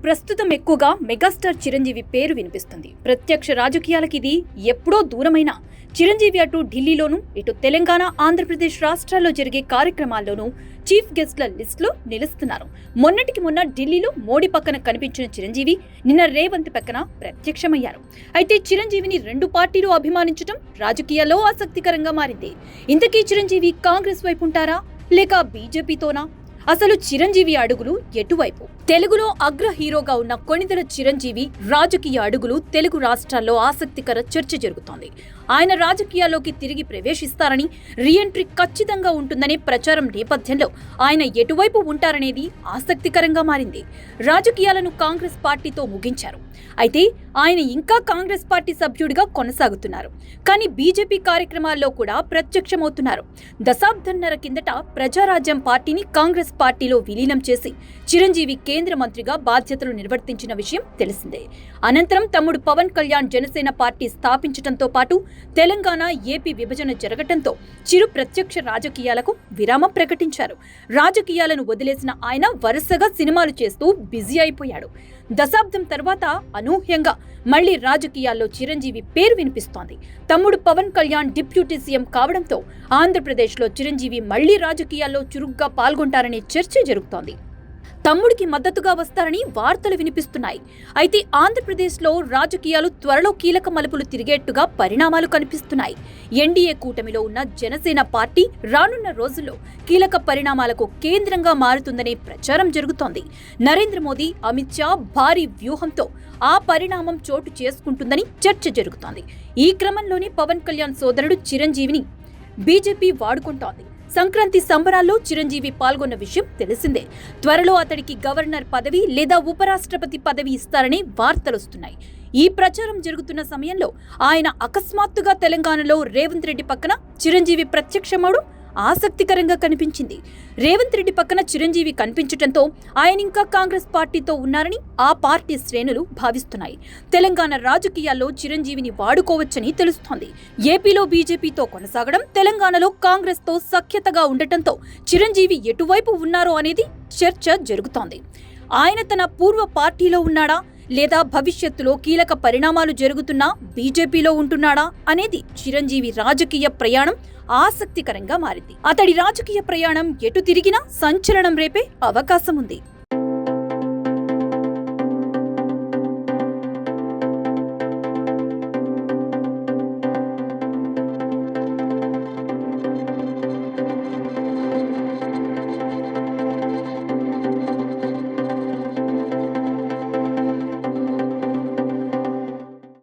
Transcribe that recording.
ప్రస్తుతం ఎక్కువగా మెగాస్టార్ చిరంజీవి పేరు వినిపిస్తుంది. ప్రత్యక్ష రాజకీయాలకి ఇది ఎప్పుడో దూరమైన చిరంజీవి అటు ఢిల్లీలోనూ ఇటు తెలంగాణ, ఆంధ్రప్రదేశ్ రాష్ట్రాల్లో జరిగే కార్యక్రమాల్లోనూ చీఫ్ గెస్ట్ల లిస్టులో నిలుస్తున్నారు. మొన్నటికి మొన్న ఢిల్లీలో మోడీ పక్కన కనిపించిన చిరంజీవి నిన్న రేవంత్ పక్కన ప్రత్యక్షమయ్యారు. అయితే చిరంజీవిని రెండు పార్టీలు అభిమానించడం రాజకీయాల్లో ఆసక్తికరంగా మారింది. ఇంతకీ చిరంజీవి కాంగ్రెస్ వైపు ఉంటారా లేక బీజేపీతోనా? అసలు చిరంజీవి అడుగులు ఎటువైపు? తెలుగులో అగ్ర హీరోగా ఉన్న కొణిదెల చిరంజీవి రాజకీయ అడుగులు తెలుగు రాష్ట్రాల్లో ఆసక్తికర చర్చ జరుగుతోంది. ఆయన రాజకీయాల్లోకి తిరిగి ప్రవేశిస్తారని, రీఎంట్రీ ఖచ్చితంగా ఉంటుందనే ప్రచారం నేపథ్యంలో ఆయన ఎటువైపు ఉంటారనేది ఆసక్తికరంగా మారింది. రాజకీయాలను కాంగ్రెస్ పార్టీతో ముగించారు. అయితే ఆయన ఇంకా కాంగ్రెస్ పార్టీ సభ్యుడిగా కొనసాగుతున్నారు. కానీ బీజేపీ కార్యక్రమాల్లో కూడా ప్రత్యక్షమవుతున్నారు. దశాబ్దన్నర కిందట ప్రజారాజ్యం పార్టీని కాంగ్రెస్ పార్టీలో విలీనం చేసి చిరంజీవి కేంద్ర మంత్రిగా బాధ్యతలు నిర్వర్తించిన విషయం తెలిసిందే. అనంతరం తమ్ముడు పవన్ కళ్యాణ్ జనసేన పార్టీ స్థాపించడంతో పాటు తెలంగాణ, ఏపీ విభజన జరగటంతో చిరు ప్రత్యక్ష రాజకీయాలకు విరామం ప్రకటించారు. రాజకీయాలను వదిలేసిన ఆయన వరుసగా సినిమాలు చేస్తూ బిజీ అయిపోయాడు. దశాబ్దం తర్వాత అనూహ్యంగా మళ్లీ రాజకీయాల్లో చిరంజీవి పేరు వినిపిస్తోంది. తమ్ముడు పవన్ కళ్యాణ్ డిప్యూటీ సీఎం కావడంతో ఆంధ్రప్రదేశ్లో చిరంజీవి మళ్లీ రాజకీయాల్లో చురుగ్గా పాల్గొంటారనే చర్చ జరుగుతోంది. తమ్ముడికి మద్దతుగా వస్తారని వార్తలు వినిపిస్తున్నాయి. అయితే ఆంధ్రప్రదేశ్లో రాజకీయాలు త్వరలో కీలక మలుపులు తిరిగేట్టుగా పరిణామాలు కనిపిస్తున్నాయి. ఎన్డీఏ కూటమిలో ఉన్న జనసేన పార్టీ రానున్న రోజుల్లో కీలక పరిణామాలకు కేంద్రంగా మారుతుందనే ప్రచారం జరుగుతోంది. నరేంద్ర మోదీ, అమిత్ షా భారీ వ్యూహంతో ఆ పరిణామం చోటు చేసుకుంటుందని చర్చ జరుగుతోంది. ఈ క్రమంలోనే పవన్ కళ్యాణ్ సోదరుడు చిరంజీవిని బీజేపీ వాడుకుంటోంది. సంక్రాంతి సంబరాల్లో చిరంజీవి పాల్గొన్న విషయం తెలిసిందే. త్వరలో అతడికి గవర్నర్ పదవి లేదా ఉపరాష్ట్రపతి పదవి ఇస్తారని వార్తలొస్తున్నాయి. ఈ ప్రచారం జరుగుతున్న సమయంలో ఆయన అకస్మాత్తుగా తెలంగాణలో రేవంత్ రెడ్డి పక్కన చిరంజీవి ప్రత్యక్షమవడం ఆసక్తికరంగా కనిపించింది. రేవంత్ రెడ్డి పక్కన చిరంజీవి కనిపించడంతో ఆయన ఇంకా కాంగ్రెస్ పార్టీతో ఉన్నారని ఆ పార్టీ శ్రేణులు భావిస్తున్నాయి. తెలంగాణ రాజకీయాల్లో చిరంజీవిని వాడుకోవచ్చని తెలుస్తోంది. ఏపీలో బీజేపీతో కొనసాగడం, తెలంగాణలో కాంగ్రెస్తో సఖ్యతగా ఉండటంతో చిరంజీవి ఎటువైపు ఉన్నారో అనేది చర్చ జరుగుతోంది. ఆయన తన పూర్వ పార్టీలో ఉన్నాడా లేదా భవిష్యత్తులో కీలక పరిణామాలు జరుగుతున్నా బీజేపీలో ఉంటున్నాడా అనేది చిరంజీవి రాజకీయ ప్రయాణం ఆసక్తికరంగా మారింది. అతడి రాజకీయ ప్రయాణం ఎటు తిరిగినా సంచలనం రేపే అవకాశం ఉంది.